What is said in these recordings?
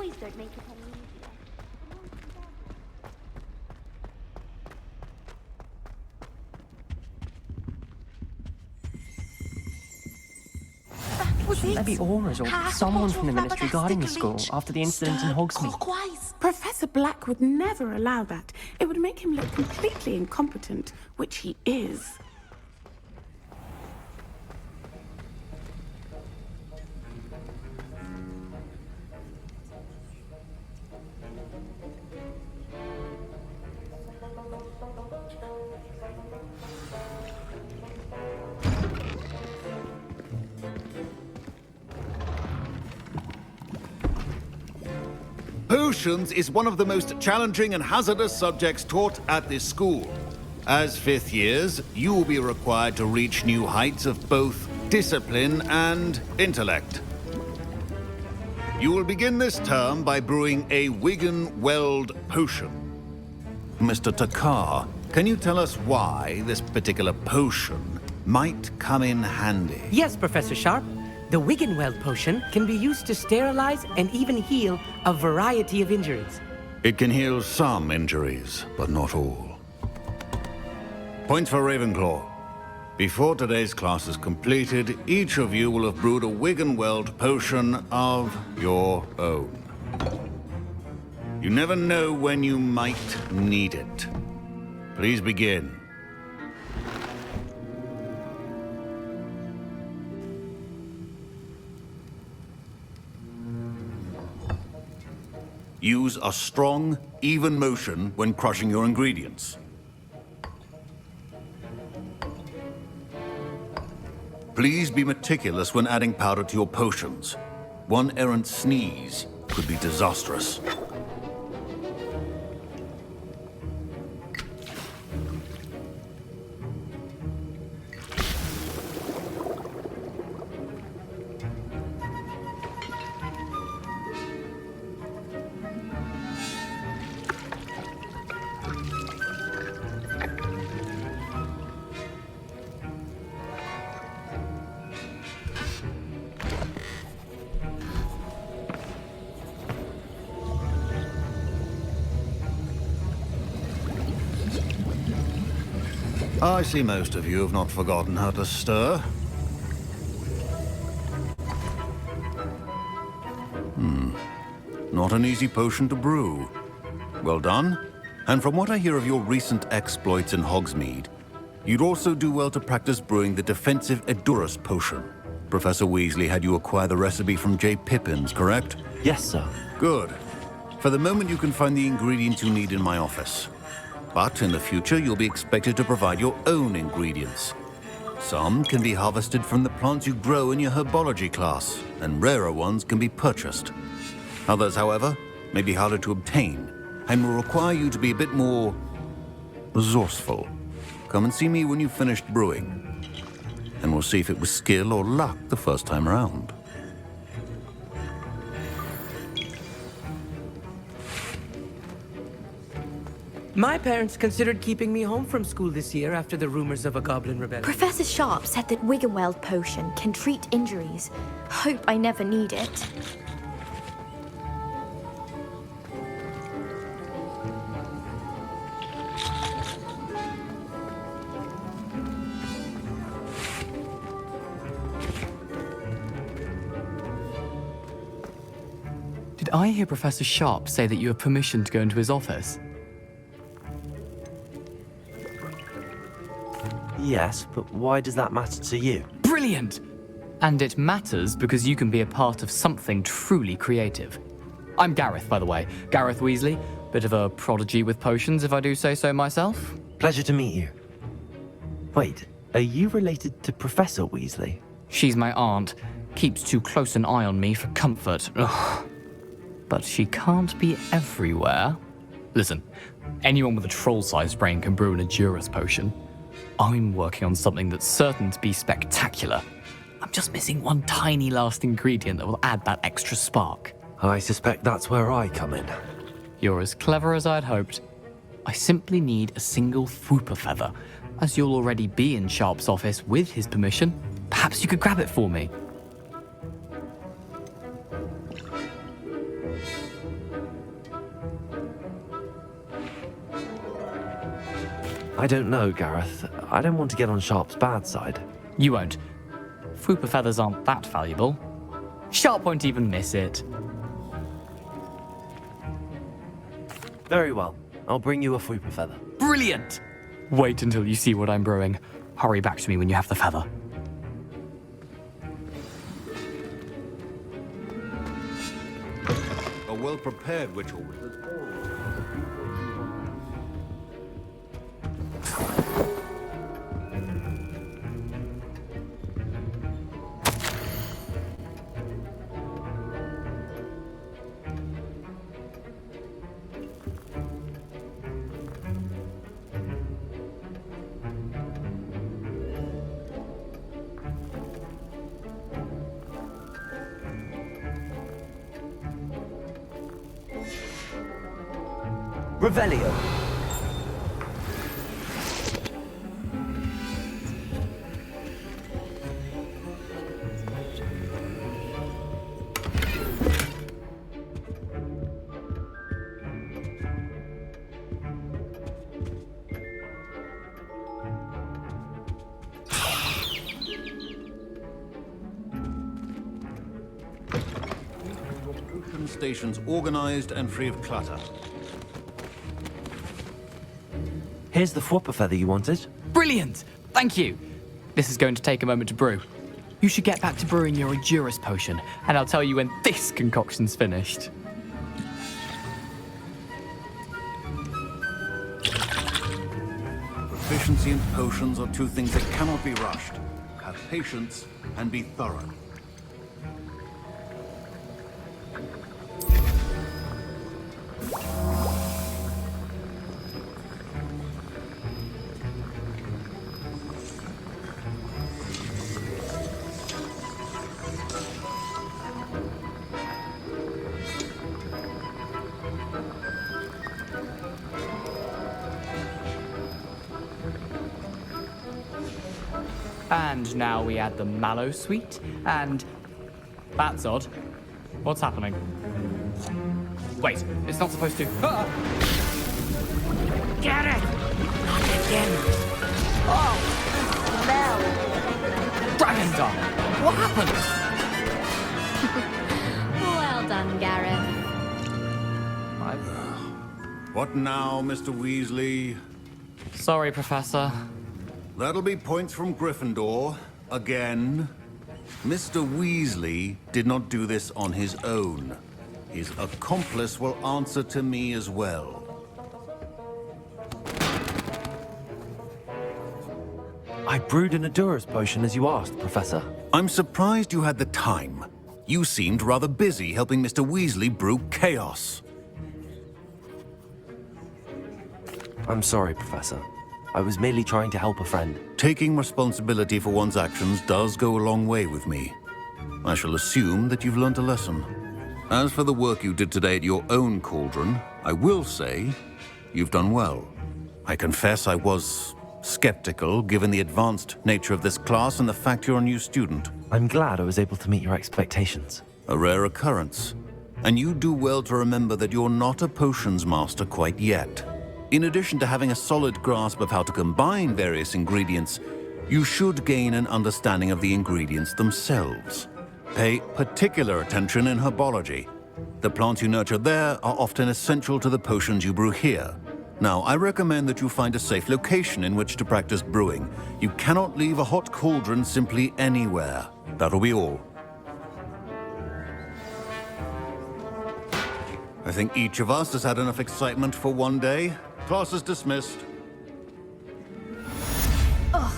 toys don't make it any easier. Maybe Aura's or someone from the Ministry guarding the school after the incident in Hogsmeade. Professor Black would never allow that. It would make him look completely incompetent, which he is. Potions is one of the most challenging and hazardous subjects taught at this school. As fifth years, you will be required to reach new heights of both discipline and intellect. You will begin this term by brewing a Wigan-Weld potion. Mr. Takar, can you tell us why this particular potion might come in handy? Yes, Professor Sharp. The Wigan-Weld potion can be used to sterilize and even heal a variety of injuries. It can heal some injuries, but not all. Points for Ravenclaw. Before today's class is completed, each of you will have brewed a Wigan-Weld potion of your own. You never know when you might need it. Please begin. Use a strong, even motion when crushing your ingredients. Please be meticulous when adding powder to your potions. One errant sneeze could be disastrous. I see most of you have not forgotten how to stir. Not an easy potion to brew. Well done. And from what I hear of your recent exploits in Hogsmeade, you'd also do well to practice brewing the defensive Edurus potion. Professor Weasley had you acquire the recipe from J. Pippin's, correct? Yes, sir. Good. For the moment, you can find the ingredients you need in my office. But in the future, you'll be expected to provide your own ingredients. Some can be harvested from the plants you grow in your herbology class, and rarer ones can be purchased. Others, however, may be harder to obtain, and will require you to be a bit more resourceful. Come and see me when you've finished brewing, and we'll see if it was skill or luck the first time around. My parents considered keeping me home from school this year after the rumors of a goblin rebellion. Professor Sharp said that Wigan-Weld potion can treat injuries. Hope I never need it. Did I hear Professor Sharp say that you have permission to go into his office? Yes, but why does that matter to you? Brilliant! And it matters because you can be a part of something truly creative. I'm Gareth, by the way. Gareth Weasley. Bit of a prodigy with potions, if I do say so myself. Pleasure to meet you. Wait, are you related to Professor Weasley? She's my aunt. Keeps too close an eye on me for comfort. Ugh. But she can't be everywhere. Listen, anyone with a troll-sized brain can brew an Edurus potion. I'm working on something that's certain to be spectacular. I'm just missing one tiny last ingredient that will add that extra spark. I suspect that's where I come in. You're as clever as I'd hoped. I simply need a single Fwooper feather. As you'll already be in Sharp's office with his permission, perhaps you could grab it for me. I don't know, Gareth. I don't want to get on Sharp's bad side. You won't. Fwooper feathers aren't that valuable. Sharp won't even miss it. Very well. I'll bring you a Fwooper feather. Brilliant! Wait until you see what I'm brewing. Hurry back to me when you have the feather. A well-prepared witch or wizard. Revelio. Potion stations organized and free of clutter. Here's the Fwooper feather you wanted. Brilliant! Thank you! This is going to take a moment to brew. You should get back to brewing your Endurus potion, and I'll tell you when this concoction's finished. Proficiency and potions are two things that cannot be rushed. Have patience and be thorough. And now we add the mallow sweet, and... That's odd. What's happening? Wait, it's not supposed to... Ah! Get it! Not again. Dragon Dung! What happened? Well done, Gareth. What now, Mr. Weasley? Sorry, Professor. That'll be points from Gryffindor. Again. Mr. Weasley did not do this on his own. His accomplice will answer to me as well. I brewed an Endurus potion as you asked, Professor. I'm surprised you had the time. You seemed rather busy helping Mr. Weasley brew chaos. I'm sorry, Professor. I was merely trying to help a friend. Taking responsibility for one's actions does go a long way with me. I shall assume that you've learnt a lesson. As for the work you did today at your own cauldron, I will say you've done well. I confess I was skeptical, given the advanced nature of this class and the fact you're a new student. I'm glad I was able to meet your expectations. A rare occurrence. And you do well to remember that you're not a potions master quite yet. In addition to having a solid grasp of how to combine various ingredients, you should gain an understanding of the ingredients themselves. Pay particular attention in herbology. The plants you nurture there are often essential to the potions you brew here. Now, I recommend that you find a safe location in which to practice brewing. You cannot leave a hot cauldron simply anywhere. That'll be all. I think each of us has had enough excitement for one day. Class is dismissed.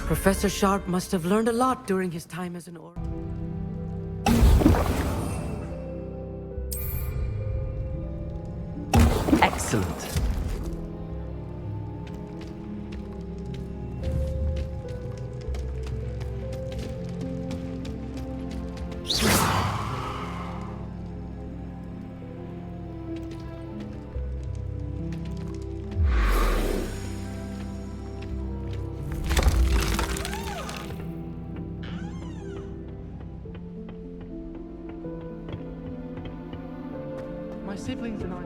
Professor Sharp must have learned a lot during his time as an orc. Excellent. My siblings and I...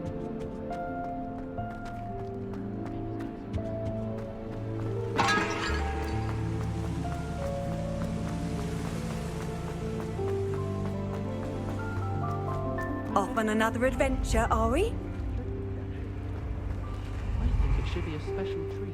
Off on another adventure, are we? I think it should be a special treat.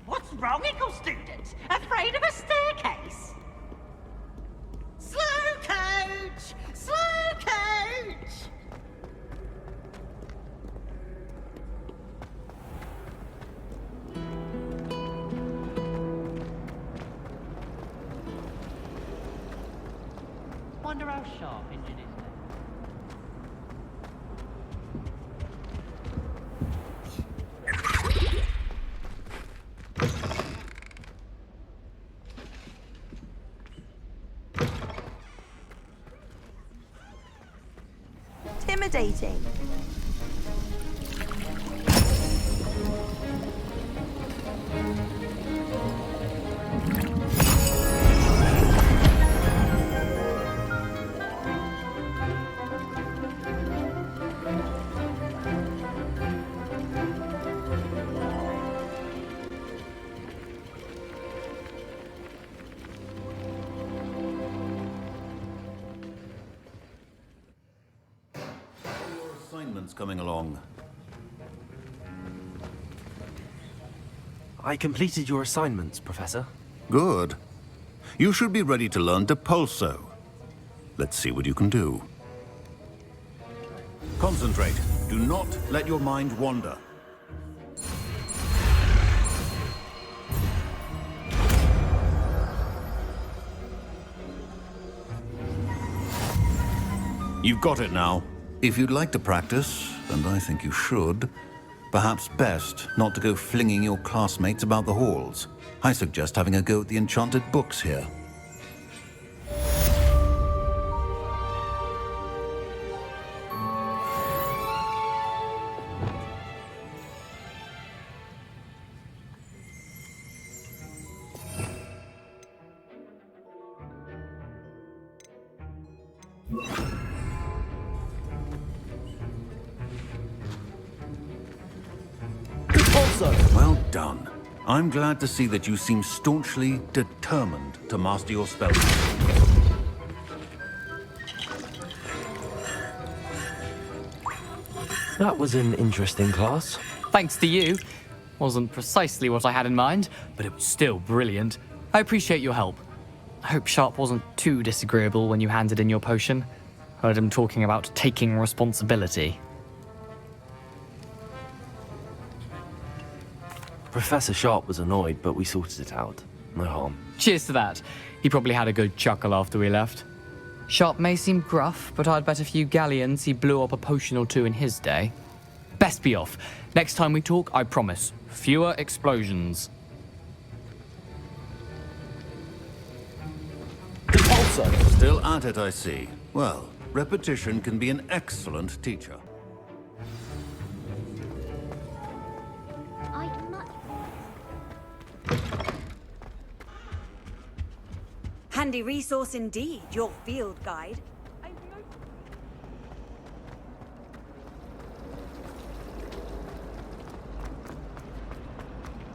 What's wrong, Eagle students? Afraid of a staircase? Slow coach! Slow coach! Wonder how sharp engine is there. Intimidating. Assignments coming along. I completed your assignments, Professor. Good. You should be ready to learn Depulso. Let's see what you can do. Concentrate. Do not let your mind wander. You've got it now. If you'd like to practice, and I think you should, perhaps best not to go flinging your classmates about the halls. I suggest having a go at the enchanted books here. Well done. I'm glad to see that you seem staunchly determined to master your spells. That was an interesting class. Thanks to you. Wasn't precisely what I had in mind, but it was still brilliant. I appreciate your help. I hope Sharp wasn't too disagreeable when you handed in your potion. Heard him talking about taking responsibility. Professor Sharp was annoyed, but we sorted it out. No harm. Cheers to that. He probably had a good chuckle after we left. Sharp may seem gruff, but I'd bet a few galleons he blew up a potion or two in his day. Best be off. Next time we talk, I promise, fewer explosions. Still at it, I see. Well, repetition can be an excellent teacher. Handy resource indeed, your field guide.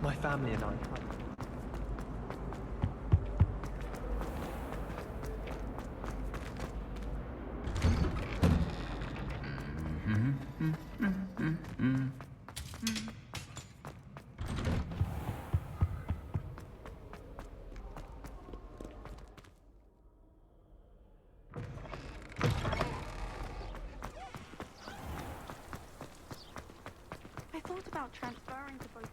My family and I. I thought about transferring to both.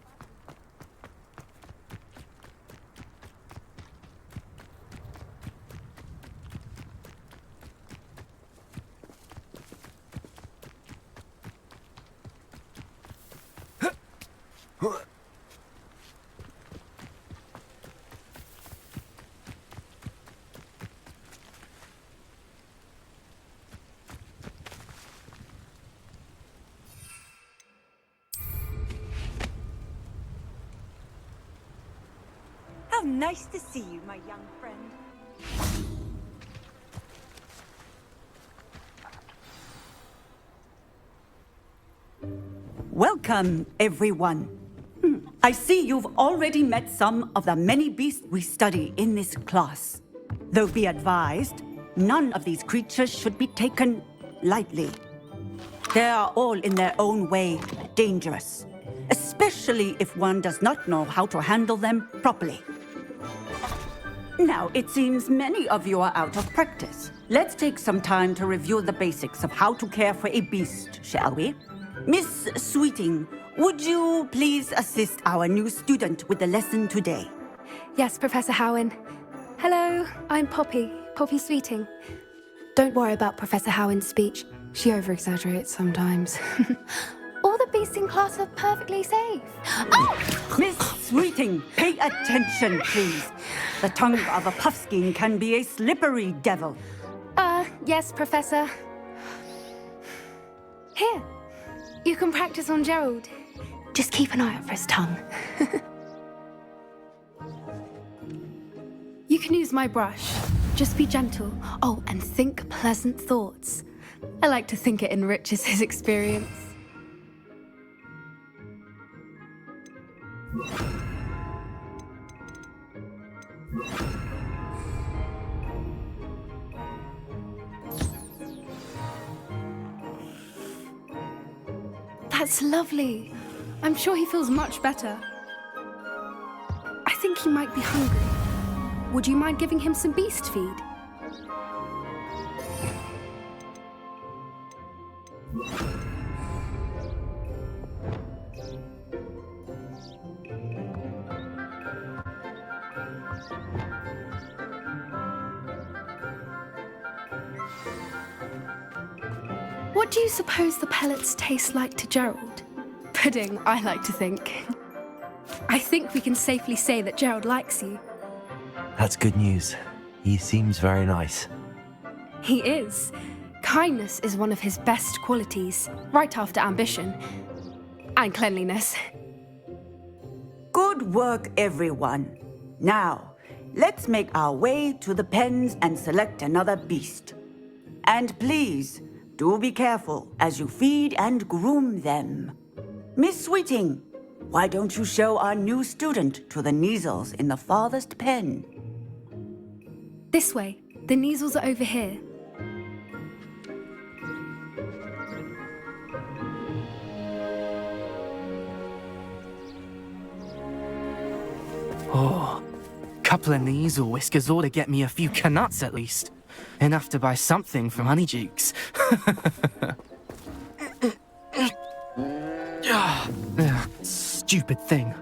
Nice to see you, my young friend. Welcome, everyone. I see you've already met some of the many beasts we study in this class. Though be advised, none of these creatures should be taken lightly. They are all in their own way dangerous, especially if one does not know how to handle them properly. Now, it seems many of you are out of practice. Let's take some time to review the basics of how to care for a beast, shall we? Miss Sweeting, would you please assist our new student with the lesson today? Yes, Professor Howen. Hello, I'm Poppy Sweeting. Don't worry about Professor Howen's speech. She over-exaggerates sometimes. All the beasts in class are perfectly safe. Oh! Miss Sweeting, pay attention, please. The tongue of a puffskein can be a slippery devil. Yes, Professor. Here, you can practice on Gerald. Just keep an eye out for his tongue. You can use my brush. Just be gentle. Oh, and think pleasant thoughts. I like to think it enriches his experience. That's lovely. I'm sure he feels much better. I think he might be hungry. Would you mind giving him some beast feed? What do you suppose the pellets taste like to Gerald? Pudding, I like to think. I think we can safely say that Gerald likes you. That's good news. He seems very nice. He is. Kindness is one of his best qualities, right after ambition. And cleanliness. Good work, everyone. Now, let's make our way to the pens and select another beast. And please, do be careful as you feed and groom them. Miss Sweeting, why don't you show our new student to the Kneazles in the farthest pen? This way. The Kneazles are over here. Oh, couple of Kneazle whiskers ought to get me a few canuts at least. Enough to buy something from Honeydukes. Stupid thing.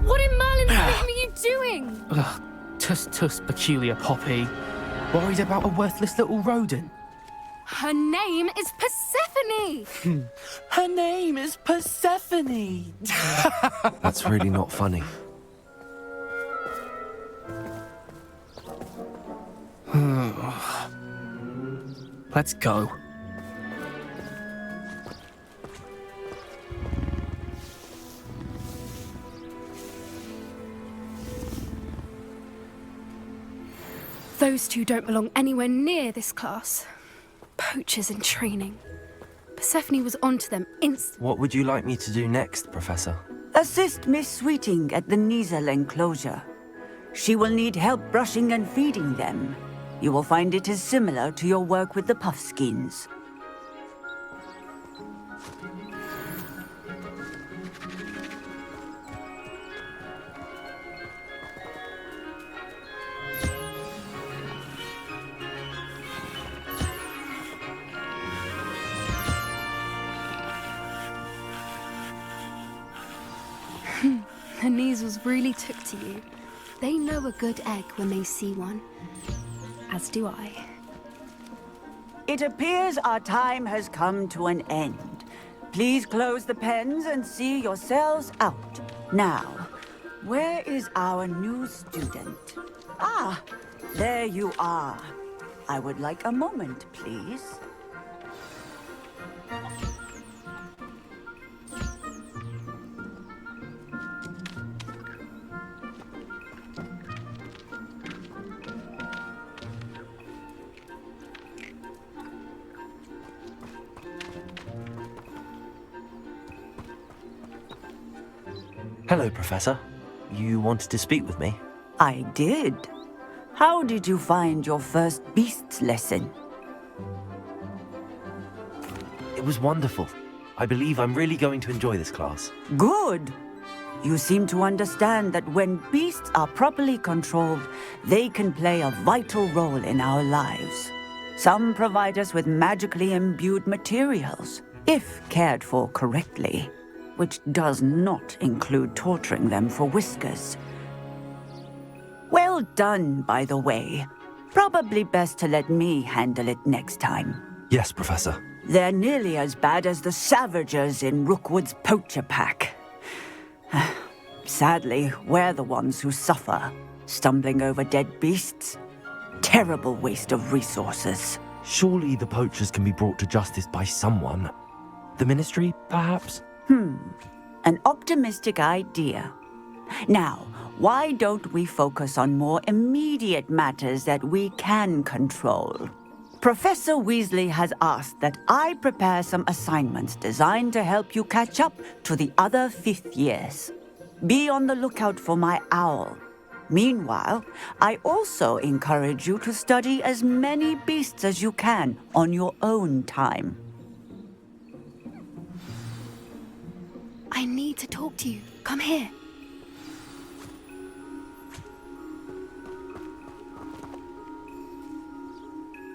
What in Merlin's name are you doing? Tuss, peculiar Poppy. Worried about a worthless little rodent. Her name is Persephone! Her name is Persephone! That's really not funny. Let's go. Those two don't belong anywhere near this class. Poachers in training. Persephone was onto them instantly. What would you like me to do next, Professor? Assist Miss Sweeting at the Kneazle enclosure. She will need help brushing and feeding them. You will find it is similar to your work with the puffskins. The Kneazles really took to you. They know a good egg when they see one. As do I. It appears our time has come to an end. Please close the pens and see yourselves out. Now, where is our new student? Ah, there you are. I would like a moment, please. Hello, Professor. You wanted to speak with me? I did. How did you find your first beasts lesson? It was wonderful. I believe I'm really going to enjoy this class. Good. You seem to understand that when beasts are properly controlled, they can play a vital role in our lives. Some provide us with magically imbued materials, if cared for correctly, which does not include torturing them for whiskers. Well done, by the way. Probably best to let me handle it next time. Yes, Professor. They're nearly as bad as the Savagers in Rookwood's poacher pack. Sadly, we're the ones who suffer, stumbling over dead beasts. Terrible waste of resources. Surely the poachers can be brought to justice by someone. The Ministry, perhaps? An optimistic idea. Now, why don't we focus on more immediate matters that we can control? Professor Weasley has asked that I prepare some assignments designed to help you catch up to the other fifth years. Be on the lookout for my owl. Meanwhile, I also encourage you to study as many beasts as you can on your own time. I need to talk to you. Come here.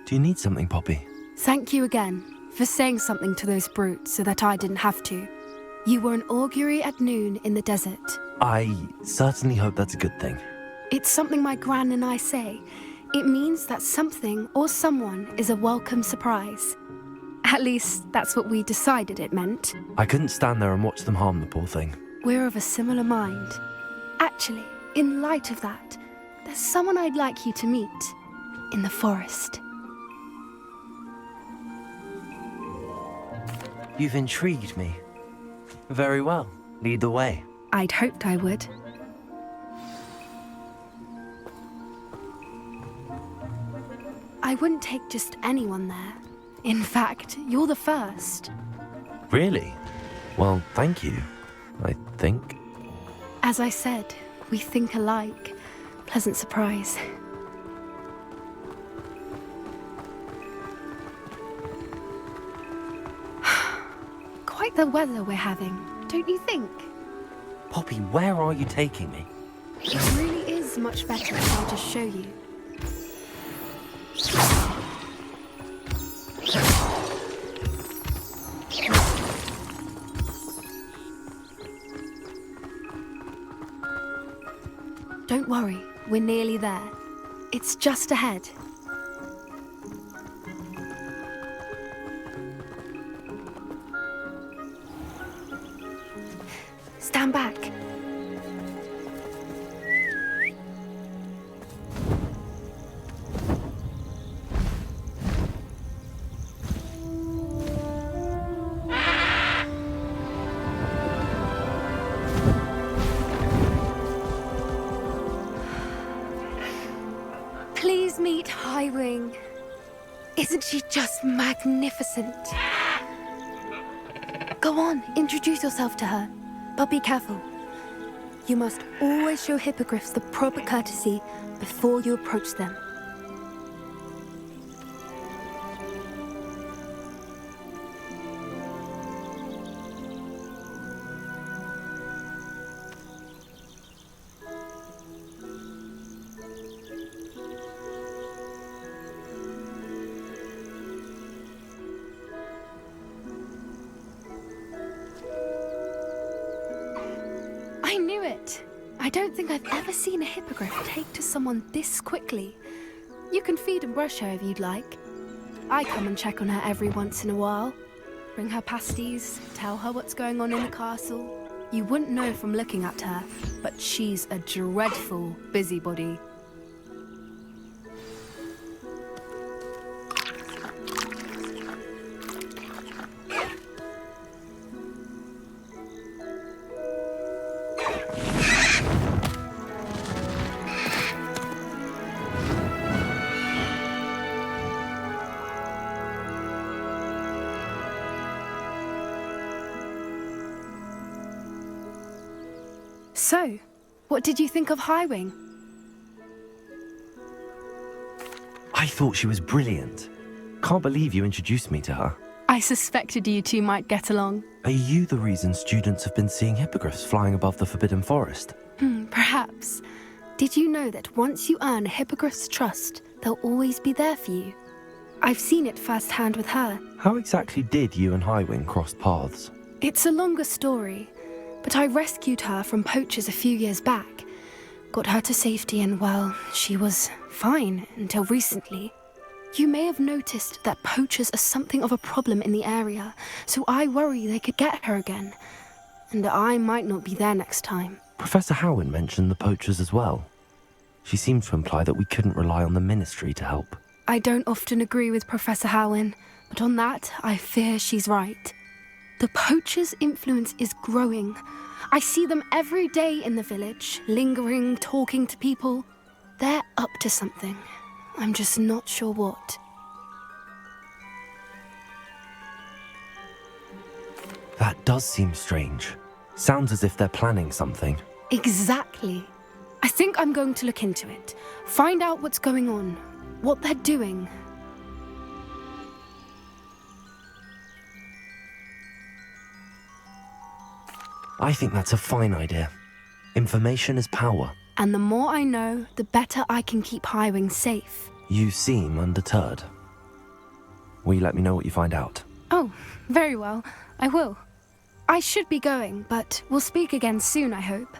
Do you need something, Poppy? Thank you again for saying something to those brutes so that I didn't have to. You were an augury at noon in the desert. I certainly hope that's a good thing. It's something my gran and I say. It means that something or someone is a welcome surprise. At least, that's what we decided it meant. I couldn't stand there and watch them harm the poor thing. We're of a similar mind. Actually, in light of that, there's someone I'd like you to meet in the forest. You've intrigued me. Very well. Lead the way. I'd hoped I would. I wouldn't take just anyone there. In fact, you're the first. Really? Well, thank you, I think. As I said, we think alike. Pleasant surprise. Quite the weather we're having, don't you think? Poppy, where are you taking me? It really is much better if I'll just show you. Don't worry, we're nearly there. It's just ahead. Stand back. Please meet Highwing. Isn't she just magnificent? Go on, introduce yourself to her. But be careful. You must always show hippogriffs the proper courtesy before you approach them. I knew it! I don't think I've ever seen a hippogriff take to someone this quickly. You can feed and brush her if you'd like. I come and check on her every once in a while. Bring her pasties, tell her what's going on in the castle. You wouldn't know from looking at her, but she's a dreadful busybody. So, what did you think of Highwing? I thought she was brilliant. Can't believe you introduced me to her. I suspected you two might get along. Are you the reason students have been seeing hippogriffs flying above the Forbidden Forest? Perhaps. Did you know that once you earn a hippogriff's trust, they'll always be there for you? I've seen it firsthand with her. How exactly did you and Highwing cross paths? It's a longer story, but I rescued her from poachers a few years back. Got her to safety and, well, she was fine until recently. You may have noticed that poachers are something of a problem in the area, so I worry they could get her again. And I might not be there next time. Professor Howin mentioned the poachers as well. She seemed to imply that we couldn't rely on the Ministry to help. I don't often agree with Professor Howin, but on that, I fear she's right. The poachers' influence is growing. I see them every day in the village, lingering, talking to people. They're up to something. I'm just not sure what. That does seem strange. Sounds as if they're planning something. Exactly. I think I'm going to look into it. Find out what's going on, what they're doing. I think that's a fine idea. Information is power. And the more I know, the better I can keep Highwing safe. You seem undeterred. Will you let me know what you find out? Oh, very well. I will. I should be going, but we'll speak again soon, I hope.